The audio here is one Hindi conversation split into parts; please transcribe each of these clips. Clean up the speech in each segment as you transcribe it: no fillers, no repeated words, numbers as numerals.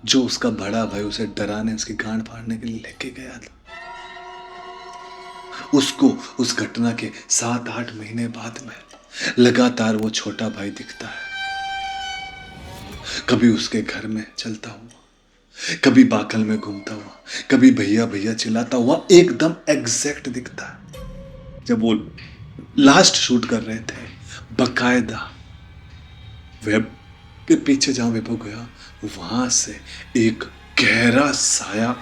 जो उसका बड़ा भाई उसे डराने, उसकी गांड फाड़ने के लिए लेके गया था, उसको उस घटना के 7-8 महीने बाद में लगातार वो छोटा भाई दिखता है। कभी उसके घर में चलता हुआ, कभी बाकल में घूमता हुआ, कभी भैया भैया चिल्लाता हुआ, एकदम एग्जैक्ट दिखता है। जब वो लास्ट शूट कर रहे थे, बकायदा वेब के पीछे जहां वैभव गया, वहां से एक गहरा साया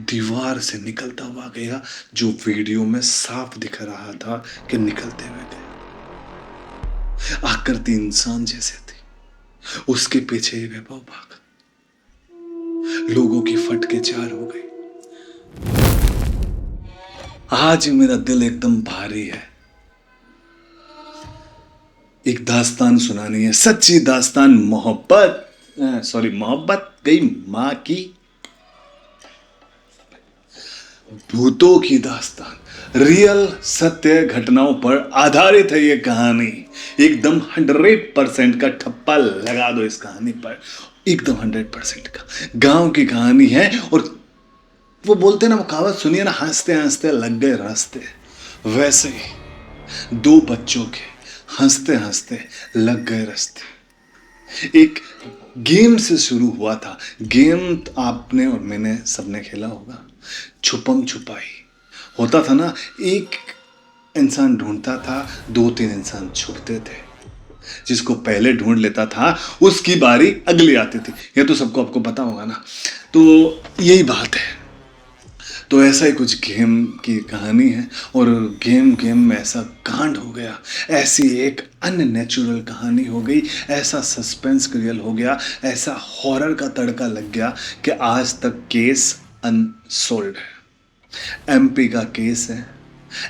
दीवार से निकलता हुआ गया, जो वीडियो में साफ दिख रहा था कि निकलते हुए गया। आकृति इंसान जैसे थी, उसके पीछे ही वैभव भागा। लोगों की फटके चार हो गई। आज मेरा दिल एकदम भारी है। एक दास्तान सुनानी है, सच्ची दास्तान, मोहब्बत मोहब्बत गई मां की, भूतों की दास्तान, रियल सत्य घटनाओं पर आधारित है ये कहानी। एकदम 100% का ठप्पा लगा दो इस कहानी पर, एकदम 100% का। गांव की कहानी है, और वो बोलते ना, वो कहावत सुनिए ना, हंसते हंसते लग गए रास्ते। वैसे ही दो बच्चों के हंसते हंसते लग गए रास्ते। एक गेम से शुरू हुआ था। गेम आपने और मैंने सबने खेला होगा, छुपम छुपाई। होता था ना, एक इंसान ढूंढता था, 2-3 इंसान छुपते थे। जिसको पहले ढूंढ लेता था उसकी बारी अगली आती थी। ये तो सबको आपको पता होगा ना। तो यही बात है। तो ऐसा ही कुछ गेम की कहानी है, और गेम में ऐसा कांड हो गया, ऐसी एक अननेचुरल कहानी हो गई, ऐसा सस्पेंस क्रिएट हो गया, ऐसा हॉरर का तड़का लग गया कि आज तक केस अनसोल्ड है। एमपी का केस है,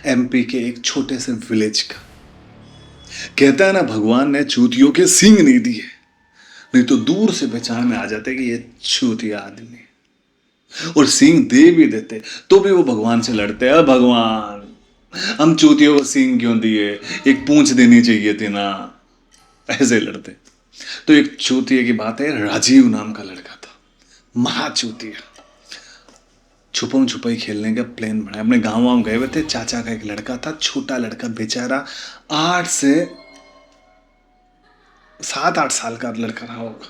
एमपी के एक छोटे से विलेज का। कहता है ना, भगवान ने चूतियों के सींग नहीं दिए, नहीं तो दूर से पहचान में आ जाते कि ये चूतिया आदमी। और सींग दे भी देते तो भी वो भगवान से लड़ते हैं, भगवान हम चूतियों को सींग क्यों दिए, एक पूंछ देनी चाहिए थी ना, ऐसे लड़ते। तो एक चूतिया की बात है, राजीव नाम का लड़का था, महाचूतिया। छुपम छुपाई खेलने का प्लान बनाया, अपने गांव वाम गए हुए थे। चाचा का एक लड़का था, छोटा लड़का बेचारा, 7-8 साल का लड़का रहा होगा।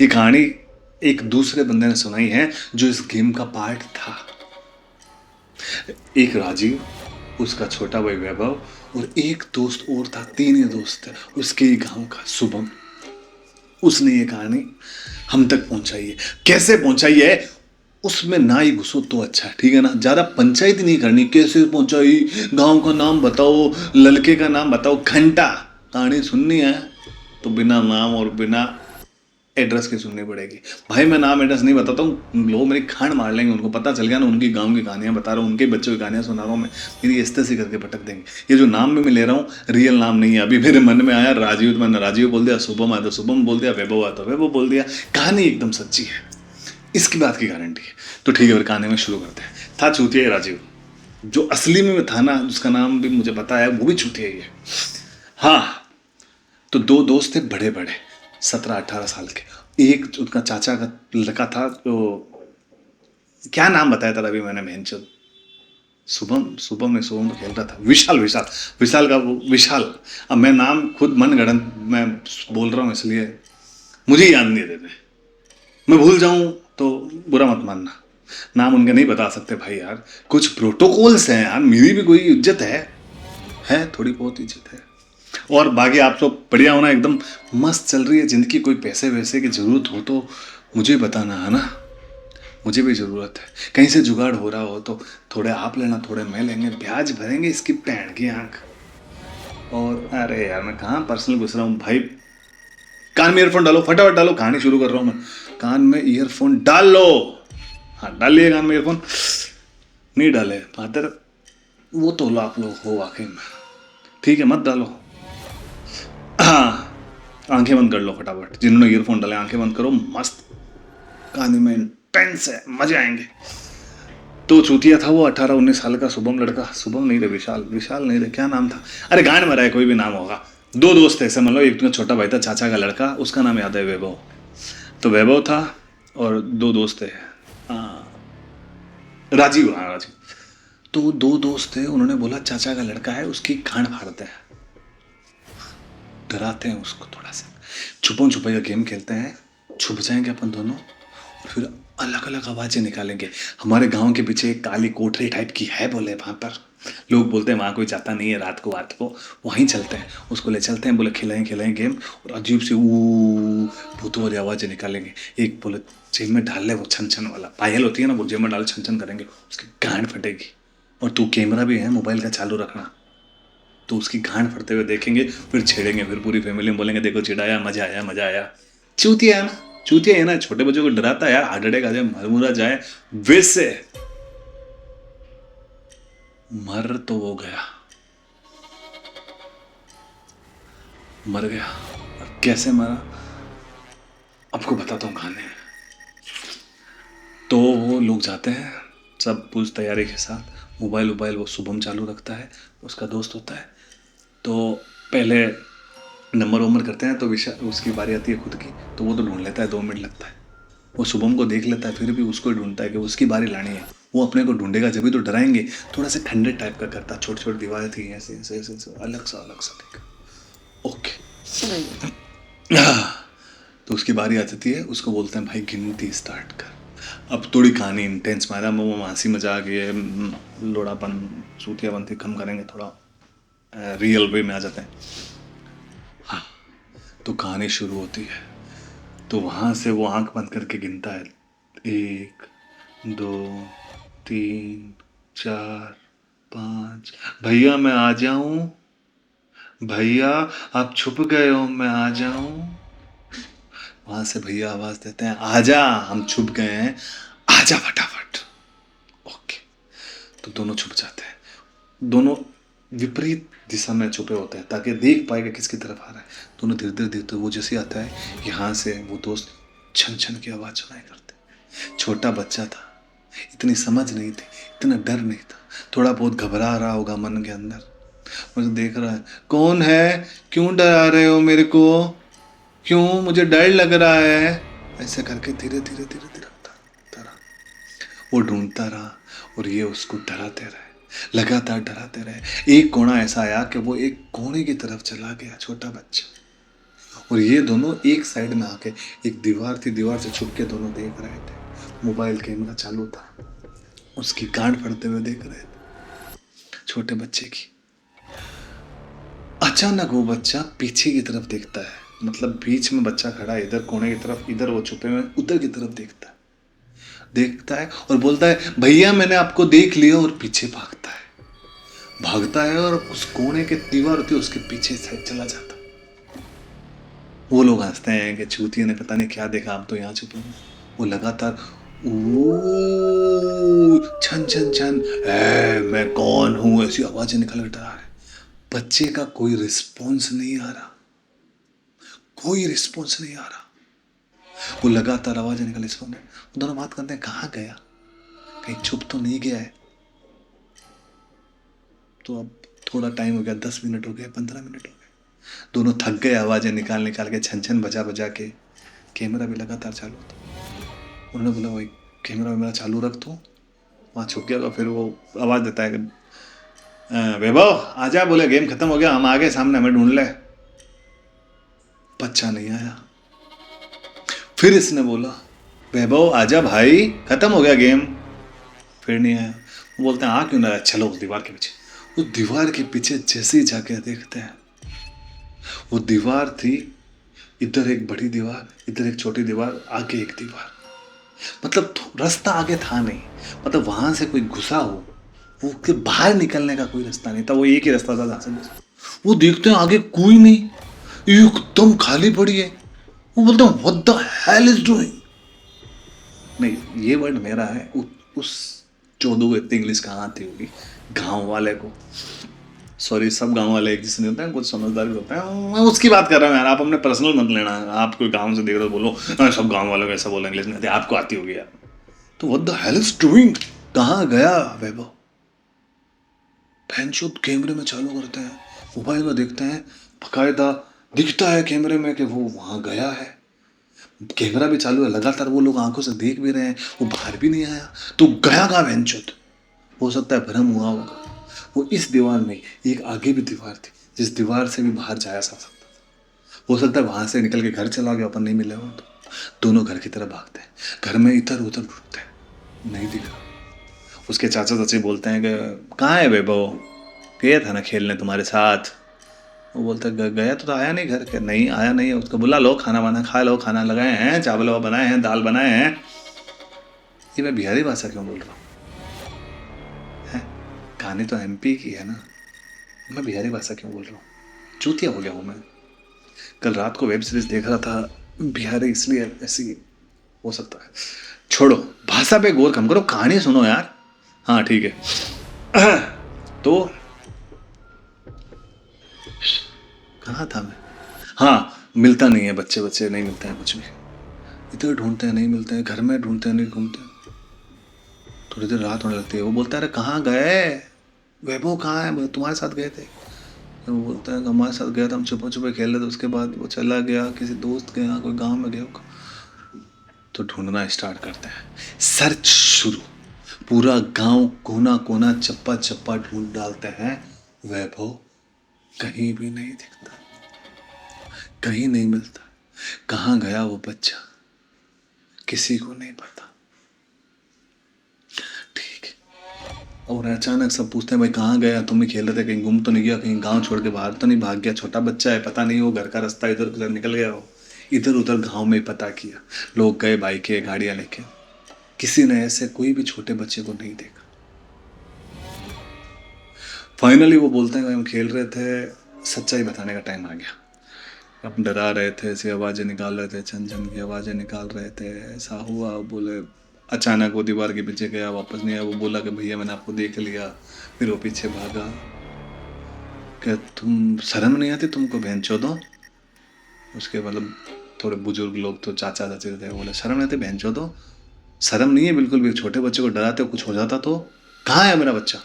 ये कहानी एक दूसरे बंदे ने सुनाई है जो इस गेम का पार्ट था। एक राजीव, उसका छोटा भाई वैभव, और एक दोस्त और था। 3 ही दोस्त थे उसके ही गांव का, शुभम। उसने ये कहानी हम तक पहुंचाई है। कैसे पहुंचाई है, उसमें ना ही घुसो तो अच्छा है, ठीक है ना। ज्यादा पंचायत नहीं करनी, कैसे पहुंचाई, गांव का नाम बताओ, लड़के का नाम बताओ, घंटा कहानी सुननी है तो बिना नाम और बिना एड्रेस की सुननी पड़ेगी। भाई मैं नाम एड्रेस नहीं बताता हूँ, लोग मेरी खांड मार लेंगे, उनको पता चल गया ना, उनकी गांव की कहानियां बता रहा हूँ, उनके बच्चों की कहानियां सुना रहा हूँ मैं, मेरी इस्ते से करके पटक देंगे। ये जो नाम में मैं ले रहा हूँ रियल नाम नहीं है। अभी मेरे मन में आया राजीव, तो मैंने राजीव बोल दिया, शुभम आया तो शुभम बोल दिया, वैभव आया तो वैभव बोल दिया। कहानी एकदम सच्ची है, इसकी बात की गारंटी है। तो ठीक है, फिर कहानी में शुरू करते हैं। था चूतिया राजीव, जो असली में था ना, उसका नाम भी मुझे पता है, वो भी चूतिया ही है। हाँ, तो 2 दोस्त थे, बड़े बड़े, 17-18 साल के। एक उनका चाचा का लड़का था, तो क्या नाम बताया था अभी मैंने, बहनचोद, शुभम ने, शुभम तो खेल रहा था, विशाल विशाल विशाल का वो विशाल। अब मैं नाम खुद मन गढ़ंत मैं बोल रहा हूँ, इसलिए मुझे याद नहीं रहते। मैं भूल जाऊं तो बुरा मत मानना, नाम उनके नहीं बता सकते भाई यार, कुछ प्रोटोकॉल्स हैं यार, मेरी भी कोई इज्जत है थोड़ी बहुत इज्जत है। और बाकी आप सब बढ़िया होना, एकदम मस्त चल रही है जिंदगी। कोई पैसे वैसे की जरूरत हो तो मुझे बताना, है ना, मुझे भी ज़रूरत है। कहीं से जुगाड़ हो रहा हो तो थोड़े आप लेना, थोड़े मैं लेंगे, ब्याज भरेंगे इसकी पैंट की आंख। और अरे यार, मैं कहाँ पर्सनल घुस रहा हूँ भाई। कान में ईयरफोन डालो, फटाफट डालो, कहानी शुरू कर रहा हूँ मैं। कान में ईयरफोन डाल लो। हाँ, डाल लिए कान में ईयरफोन, नहीं डाले फादर, वो तो आप लोग हो वाकई में, ठीक है, मत डालो। हाँ, आंखें बंद कर लो फटाफट, जिन्होंने ईयरफोन डाले आंखें बंद करो, मस्त कहानी में इंटेंस है, मजे आएंगे। तो चूतिया था वो 18-19 साल का शुभम लड़का, शुभम नहीं रे, विशाल, विशाल नहीं रे, क्या नाम था, अरे गांड मरा है, कोई भी नाम होगा। 2 दोस्त थे ऐसे, मतलब एक तो छोटा भाई था, चाचा का लड़का, उसका नाम याद है वैभव। तो वैभव था और दो दोस्त थे। राजीव, हाँ राजीव। तो वो दो दोस्त थे, उन्होंने बोला चाचा का लड़का है, उसकी गांड फाड़ते हैं, डराते हैं उसको थोड़ा सा, छुपन छुपाई का गेम खेलते हैं, छुप जाएंगे अपन दोनों और फिर अलग अलग आवाजें निकालेंगे। हमारे गांव के पीछे एक काली कोठरी टाइप की है, बोले वहां पर लोग बोलते हैं वहां कोई जाता नहीं है रात को वहीं चलते हैं, उसको ले चलते हैं, बोले खिलाएं खिलाएं गेम, और अजीब सी ऊ भूतों वाली आवाजें निकालेंगे। एक बोले जेब में डाल ले, वो छन छन वाला पायल होती है ना, वो जेब में डाल छन छन करेंगे, उसकी गांड फटेगी। और तू कैमरा भी है मोबाइल का चालू रखना, तो उसकी गांड फटते हुए देखेंगे, फिर छेड़ेंगे, फिर पूरी फैमिली में बोलेंगे देखो चिढ़ाया, मजा आया मजा आया। चूतिया है ना, चूतिया है ना, छोटे बच्चों को डराता है यार, हार्ट अटैक आ जाए, मरमुरा जाए। वैसे मर तो वो गया, मर गया। और कैसे मरा आपको बताता हूँ कहानी। तो वो लोग जाते हैं सब पूरी तैयारी के साथ, मोबाइल वोबाइल वो शुभम चालू रखता है, उसका दोस्त होता है। तो पहले नंबर वंबर करते हैं, तो उसकी बारी आती है खुद की, तो वो तो ढूंढ लेता है, 2 मिनट लगता है। वो शुभम को देख लेता है, फिर भी उसको ही ढूंढता है कि उसकी बारी लानी है। वो अपने को ढूंढेगा जब भी तो डराएंगे। थोड़ा सा खंडर टाइप का करता, छोटी छोटी दीवारें थी ऐसे ऐसे ऐसे ऐसे, अलग सा ठीक। ओके। तो उसकी बारी आ जाती है, उसको बोलते हैं भाई गिनती स्टार्ट कर। अब थोड़ी कहानी इंटेंस मारा, वो हंसी मजाक ये लोड़ापन चूतियापन थी कम करेंगे, थोड़ा रियल वे में आ जाते हैं। हाँ, तो कहानी शुरू होती है। तो वहाँ से वो आंख बंद करके गिनता है, 1 2 3 4 5। भैया मैं आ जाऊं, भैया आप छुप गए हो, मैं आ जाऊं। वहां से भैया आवाज देते हैं, आजा हम छुप गए हैं, आजा फटाफट। ओके। तो दोनों छुप जाते हैं, दोनों विपरीत दिशा में छुपे होते हैं ताकि देख पाएगा किसकी तरफ आ रहा है। दोनों धीरे धीरे धीरे वो जैसे आता है यहाँ से, वो दोस्त छन छन की आवाज सुनाई करते। छोटा बच्चा था, इतनी समझ नहीं थी, इतना डर नहीं था, थोड़ा बहुत घबरा रहा होगा मन के अंदर। मुझे देख रहा है, कौन है, क्यों डरा रहे हो मेरे को, क्यों मुझे डर लग रहा है, ऐसे करके धीरे धीरे धीरे धीरे डरा। वो ढूंढता रहा और ये उसको डराते रहे, लगातार डराते रहे। एक कोना ऐसा आया कि वो एक कोने की तरफ चला गया, छोटा बच्चा, और ये दोनों एक साइड में आके, एक दीवार थी, दीवार से छुप के दोनों देख रहे थे। मोबाइल कैमरा चालू था, उसकी गांड फड़ते हुए देख रहे थे छोटे बच्चे की। अचानक वो बच्चा पीछे की तरफ देखता है, मतलब बीच में बच्चा खड़ा है, इधर कोने की तरफ, इधर वो छुपे हुए, उधर की तरफ देखता है और बोलता है भैया मैंने आपको देख लिया, और पीछे भागता है और उस कोने के दीवार होती है उसके पीछे साइड चला जाता। वो लोग हंसते हैं कि चूतिया ने पता नहीं क्या देखा, आप तो यहाँ छुपे हैं। वो लगातार छन छन छन, मैं कौन हूं, ऐसी आवाजें निकल रहा है। बच्चे का कोई रिस्पॉन्स नहीं आ रहा, कोई रिस्पॉन्स नहीं आ रहा। वो लगातार आवाजें निकल, रिस्पॉन्स नहीं। वो दोनों बात करते हैं, कहाँ गया, कहीं छुप तो नहीं गया है। तो अब थोड़ा टाइम हो गया, 10 मिनट हो गए, 15 मिनट हो गए, दोनों थक गए आवाजें निकाल निकाल के, छन छन बजा बजा के। कैमरा भी लगातार चालू था। उन्होंने बोला भाई कैमरा मेरा चालू रख तू, वहाँ छुप गया। तो फिर वो आवाज़ देता है कि वैभव आजा, बोले गेम खत्म हो गया, हम आ गए सामने, हमें ढूंढ ले। बच्चा नहीं आया। फिर इसने बोला वैभव आजा भाई, खत्म हो गया गेम, फिर नहीं आया। वो बोलते हैं हाँ क्यों ना, चलो उस दीवार के पीछे। उस दीवार के पीछे जैसे ही जाके देखते हैं, वो दीवार थी, इधर एक बड़ी दीवार, इधर एक छोटी दीवार, आगे एक दीवार, मतलब रास्ता आगे था नहीं, मतलब वहां से कोई घुसा हो, वो के बाहर निकलने का कोई रास्ता नहीं था, वो एक ही रास्ता था जहां से वो देखते हैं आगे कोई नहीं, एकदम खाली पड़ी है। वो बोलते हैं what the hell is doing. नहीं ये वर्ड मेरा है, उस चौधो को इतनी इंग्लिश कहाँ आती होगी गांव वाले को। सॉरी, सब गांव वाले एक जैसे नहीं होते हैं, कुछ समझदार भी होते हैं, मैं उसकी बात कर रहा हूँ यार, आप अपने पर्सनल मत लेना। आप कोई गांव से देख रहे हो बोलो सब गांव वालों को ऐसा बोला इंग्लिश नहीं आती, आपको आती होगी यार। तो what the hell is doing, कहाँ गया वैभव। भैंचोद कैमरे में चालू करते हैं, मोबाइल में देखते हैं, बकायदा दिखता है कैमरे में कि वो वहां गया है। कैमरा भी चालू है, लगातार वो लोग आंखों से देख भी रहे हैं, वो बाहर भी नहीं आया, तो गया कहाँ बहनचोद? हो सकता है भ्रम हुआ होगा। वो इस दीवार में एक आगे भी दीवार थी, जिस दीवार से भी बाहर जाया जा सकता। हो सकता है वहां से निकल के घर चला गया, अपन नहीं मिले हो तो। दोनों घर की तरफ भागते हैं, घर में इधर उधर ढूंढते हैं, नहीं दिख रहा। उसके चाचा चाची बोलते हैं कि कहाँ है वैभव, गया था ना खेलने तुम्हारे साथ। वो बोलता है गया तो आया नहीं घर के, नहीं आया नहीं है, उसको बुला लो, खाना वाना खा लो, खाना लगाए हैं, चावल बनाए हैं, दाल बनाए हैं। ये मैं बिहारी भाषा क्यों बोल रहा हूँ? कहानी तो एमपी की है ना, मैं बिहारी भाषा क्यों बोल रहा हूँ? चूतिया हो गया हूँ मैं। कल रात को वेब सीरीज देख रहा था बिहारी, इसलिए ऐसी हो सकता है। छोड़ो, भाषा पे गौर कम करो, कहानी सुनो यार। हाँ ठीक है। तो कहाँ था मैं? हाँ, मिलता नहीं है, बच्चे बच्चे नहीं मिलते हैं कुछ भी। इधर ढूंढते हैं नहीं मिलते हैं, घर में ढूंढते हैं नहीं घूमते हैं। थोड़ी देर रात होने लगती है, वो बोलता है अरे कहाँ गए वैभव, कहाँ है, तुम्हारे साथ गए थे। वो बोलता है हमारे साथ गया था, हम छुपे छुपे खेल रहे थे, उसके बाद वो चला गया किसी दोस्त के यहाँ, कोई गांव में गया होगा। तो ढूंढना स्टार्ट करते हैं, सर्च शुरू। पूरा गांव कोना कोना चप्पा चप्पा ढूंढ डालते हैं, वैभव कहीं भी नहीं दिखता, कहीं नहीं मिलता। कहाँ गया वो बच्चा, किसी को नहीं पता। ठीक है। और अचानक सब पूछते हैं भाई कहाँ गया, तुम भी खेल रहे थे, कहीं गुम तो नहीं गया, कहीं गांव छोड़ के बाहर तो नहीं भाग गया, छोटा बच्चा है, पता नहीं, वो घर का रास्ता इधर उधर निकल गया हो। इधर उधर गांव में पता किया, लोग गए बाइकें गाड़ियां लेके, किसी ने ऐसे कोई भी छोटे बच्चे को नहीं देखा। फाइनली वो बोलते हैं हम खेल रहे थे, सच्चाई बताने का टाइम आ गया। हम डरा रहे थे, ऐसी आवाज़ें निकाल रहे थे, छन छन की आवाज़ें निकाल रहे थे, ऐसा हुआ। बोले अचानक वो दीवार के पीछे गया, वापस नहीं आया। वो बोला कि भैया मैंने आपको देख लिया, फिर वो पीछे भागा। क्या तुम शर्म नहीं आती तुमको, बहन चोदो? उसके मतलब थोड़े बुजुर्ग लोग तो चाचा चाची थे, बोले शर्म नहीं आती बहन चोदो, शर्म नहीं है बिल्कुल भी, छोटे बच्चे को डराते हो, कुछ हो जाता तो। कहाँ है मेरा बच्चा?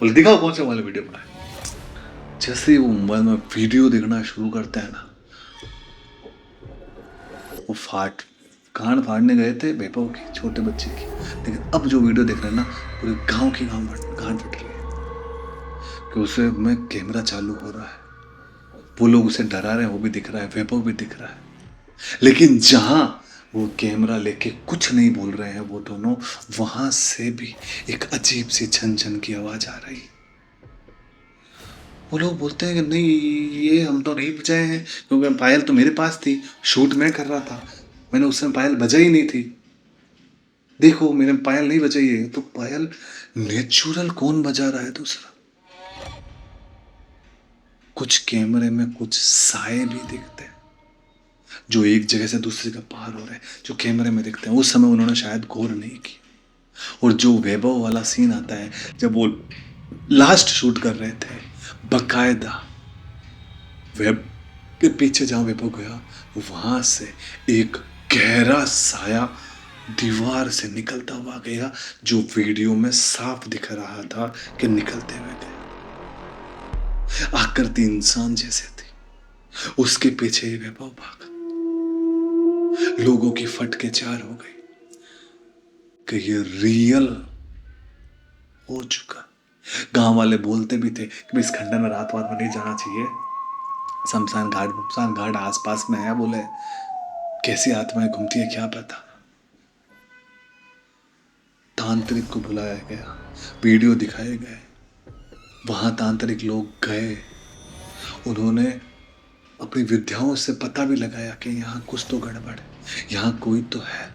बोले दिखाओ कौन से वाले वीडियो बनाए। जैसे ही वो मोबाइल में वीडियो देखना शुरू करते हैं ना, वो कान फाड़ने गए थे बेपो की, छोटे बच्चे की, लेकिन अब जो वीडियो देख रहे हैं ना, पूरे गांव की कान फट रही है कि उसे में कैमरा चालू हो रहा है, वो लोग उसे डरा रहे हैं, वो भी दिख रहा है, वैभव भी दिख रहा है। लेकिन जहां वो कैमरा लेके कुछ नहीं बोल रहे हैं वो दोनों, वहां से भी एक अजीब सी झन झन की आवाज आ रही। वो लोग बोलते हैं कि नहीं, ये हम तो नहीं बजाए हैं, क्योंकि पायल तो मेरे पास थी, शूट मैं कर रहा था, मैंने उस समय पायल बजाई नहीं थी, देखो मैंने पायल नहीं बजाई है। तो पायल नेचुरल कौन बजा रहा है दूसरा? कुछ कैमरे में कुछ साए भी दिखते हैं जो एक जगह से दूसरी का पार हो रहे हैं, जो कैमरे में दिखते हैं। उस समय उन्होंने शायद गौर नहीं की। और जो वैभव वाला सीन आता है, जब वो लास्ट शूट कर रहे थे, बकायदा वेब के पीछे जहां वैभव गया, वहां से एक गहरा साया दीवार से निकलता हुआ गया, जो वीडियो में साफ दिख रहा था कि निकलते हुए गया। आकृति इंसान जैसे थी, उसके पीछे ही वैभव भागा। लोगों की फटके चार हो गई कि ये रियल हो चुका। गांव वाले बोलते भी थे कि इस खंडर में रात में नहीं जाना चाहिए, शमशान घाट आसपास में है, बोले कैसी आत्माएं घूमती है क्या पता। तांत्रिक को बुलाया गया, वीडियो दिखाए गए, वहां तांत्रिक लोग गए, उन्होंने अपनी विद्याओं से पता भी लगाया कि यहाँ कुछ तो गड़बड़ है, यहाँ कोई तो है,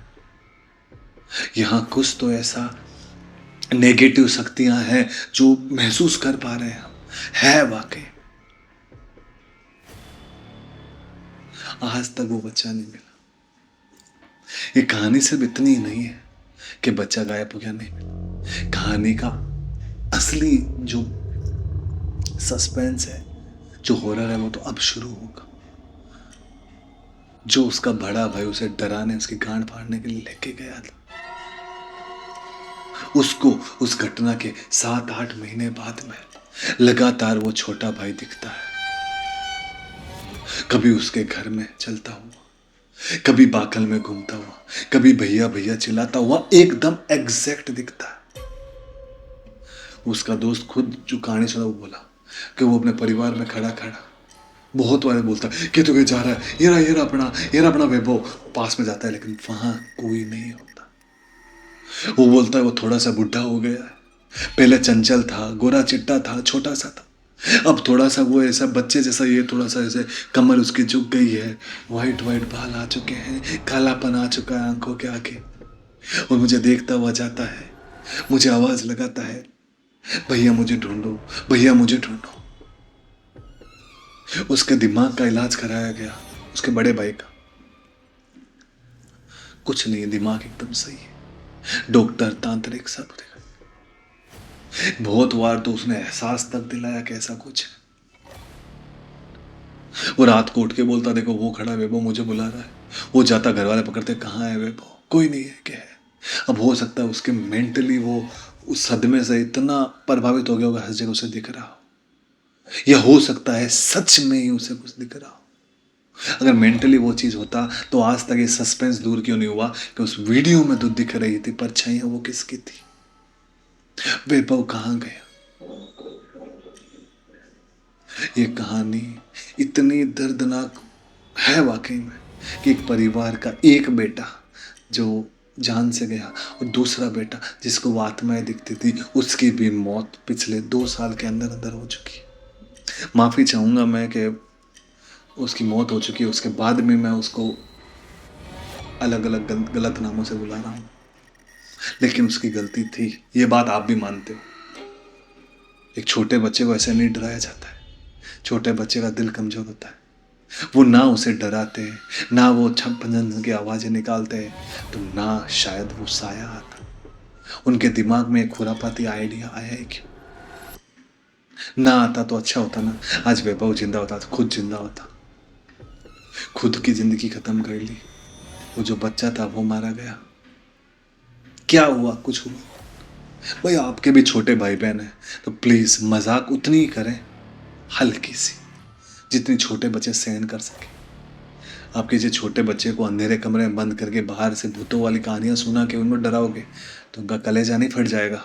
यहाँ कुछ तो ऐसा नेगेटिव शक्तियां हैं जो महसूस कर पा रहे हैं हम, है वाकई। आज तक वो बच्चा नहीं मिला। ये कहानी सिर्फ इतनी ही नहीं है कि बच्चा गायब हो गया, नहीं, कहानी का असली जो सस्पेंस है, जो हॉरर है, वो तो अब शुरू होगा। जो उसका बड़ा भाई उसे डराने, उसकी गांड फाड़ने के लिए लेके गया था, उसको उस घटना के 7-8 महीने बाद में लगातार वो छोटा भाई दिखता है। कभी उसके घर में चलता हुआ, कभी बाकल में घूमता हुआ, कभी भैया भैया चिल्लाता हुआ एकदम एग्जैक्ट दिखता है। उसका दोस्त खुद जो कहानी सुना वो बोला कि वो अपने परिवार में खड़ा खड़ा बहुत बार बोलता है कि तू जा रहा है, ये रहा अपना वैभव, पास में जाता है लेकिन वहां कोई नहीं होता। वो बोलता है वो थोड़ा सा बुढ़ा हो गया है, पहले चंचल था, गोरा चिट्टा था, छोटा सा था, अब थोड़ा सा वो ऐसा बच्चे जैसा, ये थोड़ा सा ऐसे कमर उसकी झुक गई है, वाइट वाइट बाल आ चुके हैं, कालापन आ चुका है आंखों के आगे, और मुझे देखता हुआ जाता है, मुझे आवाज लगाता है, भैया मुझे ढूंढो, भैया मुझे ढूंढो। उसके दिमाग का इलाज कराया गया, उसके बड़े भाई का। कुछ नहीं, दिमाग एकदम सही है, डॉक्टर तांत्रिक सब देखा, बहुत बार तो उसने एहसास तक दिलाया कि ऐसा कुछ है। वो रात को उठ के बोलता देखो वो खड़ा है वैभव, मुझे बुला रहा है। वो जाता, घर वाले पकड़ते, कहाँ है वैभव, कोई नहीं है, क्या है। अब हो सकता है उसके मेंटली वो उस सदमे से इतना प्रभावित हो गया होगा, हर जगह उसे दिख रहा हो, या हो सकता है सच में ही उसे कुछ दिख रहा हो। अगर मेंटली वो चीज होता तो आज तक ये सस्पेंस दूर क्यों नहीं हुआ कि उस वीडियो में तो दिख रही थी परछाइयां वो किसकी थी, वैभव कहाँ गया। ये कहानी इतनी दर्दनाक है वाकई में कि एक परिवार का एक बेटा जो जान से गया, और दूसरा बेटा जिसको वो आत्माएं दिखती थी, उसकी भी मौत पिछले 2 साल के अंदर अंदर हो चुकी है। माफ़ी चाहूँगा मैं कि उसकी मौत हो चुकी है, उसके बाद भी मैं उसको अलग अलग गलत नामों से बुला रहा हूँ, लेकिन उसकी गलती थी, ये बात आप भी मानते हो। एक छोटे बच्चे को ऐसे नहीं डराया जाता है, छोटे बच्चे का दिल कमज़ोर होता है, वो ना उसे डराते, ना वो छप्पन की आवाज़ें निकालते, तो ना शायद वो साया आता। उनके दिमाग में एक खुरापाती आइडिया आया ही क्यों। ना आता तो अच्छा होता ना, आज वैभव जिंदा होता तो खुद जिंदा होता, खुद की जिंदगी खत्म कर ली। वो जो बच्चा था वो मारा गया, क्या हुआ, कुछ हुआ। भाई आपके भी छोटे भाई बहन हैं तो प्लीज़ मजाक उतनी ही करें, हल्की सी, जितनी छोटे बच्चे सहन कर सके। आप किसी छोटे बच्चे को अंधेरे कमरे में बंद करके बाहर से भूतों वाली कहानियां सुना के उनको डराओगे तो उनका कलेजा नहीं फट जाएगा।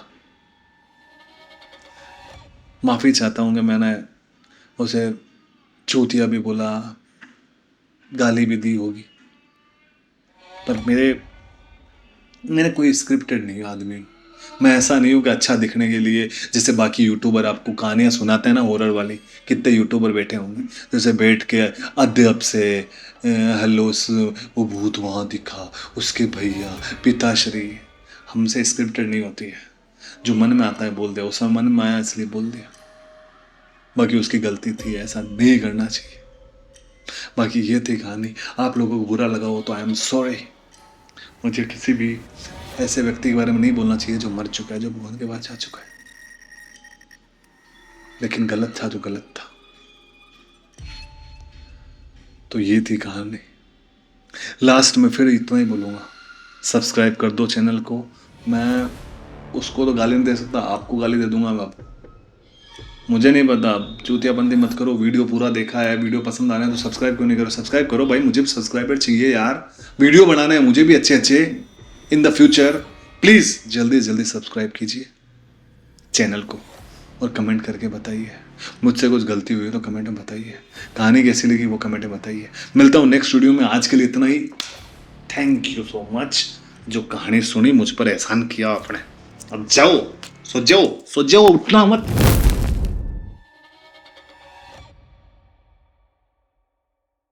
माफ़ी चाहता हूँ कि मैंने उसे चूतिया भी बोला, गाली भी दी होगी, पर मेरे कोई स्क्रिप्टेड नहीं आदमी हूँ। मैं ऐसा नहीं हूँ कि अच्छा दिखने के लिए, जैसे बाकी यूट्यूबर आपको कहानियाँ सुनाते हैं ना हॉरर वाली, कितने यूट्यूबर बैठे होंगे जैसे बैठ के अदब से हेलो वो भूत वहाँ दिखा, उसके भैया पिताश्री। हमसे स्क्रिप्टेड नहीं होती है, जो मन में आता है बोल दिया, उसमें मन में आया इसलिए बोल दिया। बाकी उसकी गलती थी, ऐसा नहीं करना चाहिए। बाकी ये थी कहानी, आप लोगों को बुरा लगा हो तो आई एम सॉरी। मुझे किसी भी ऐसे व्यक्ति के बारे में नहीं बोलना चाहिए जो मर चुका है, जो भगवान के पास जा चुका है, लेकिन गलत था जो गलत था। तो ये थी कहानी। लास्ट में फिर इतना ही बोलूँगा, सब्सक्राइब कर दो चैनल को। मैं उसको तो गाली नहीं दे सकता, आपको गाली दे दूंगा मैं। मुझे नहीं पता, चूतियाबंदी मत करो। वीडियो पूरा देखा है, वीडियो पसंद आ रहा है तो सब्सक्राइब क्यों नहीं करो। सब्सक्राइब करो भाई, मुझे भी सब्सक्राइबर चाहिए यार, वीडियो बनाना है मुझे भी अच्छे अच्छे इन द फ्यूचर। प्लीज़ जल्दी जल्दी सब्सक्राइब कीजिए चैनल को और कमेंट करके बताइए। मुझसे कुछ गलती हुई तो कमेंट में बताइए, कहानी कैसी लगी वो कमेंट में बताइए। मिलता हूँ नेक्स्ट वीडियो में, आज के लिए इतना ही। थैंक यू सो मच जो कहानी सुनी, मुझ पर एहसान किया आपने। अब जाओ, सो जाओ, उठना मत।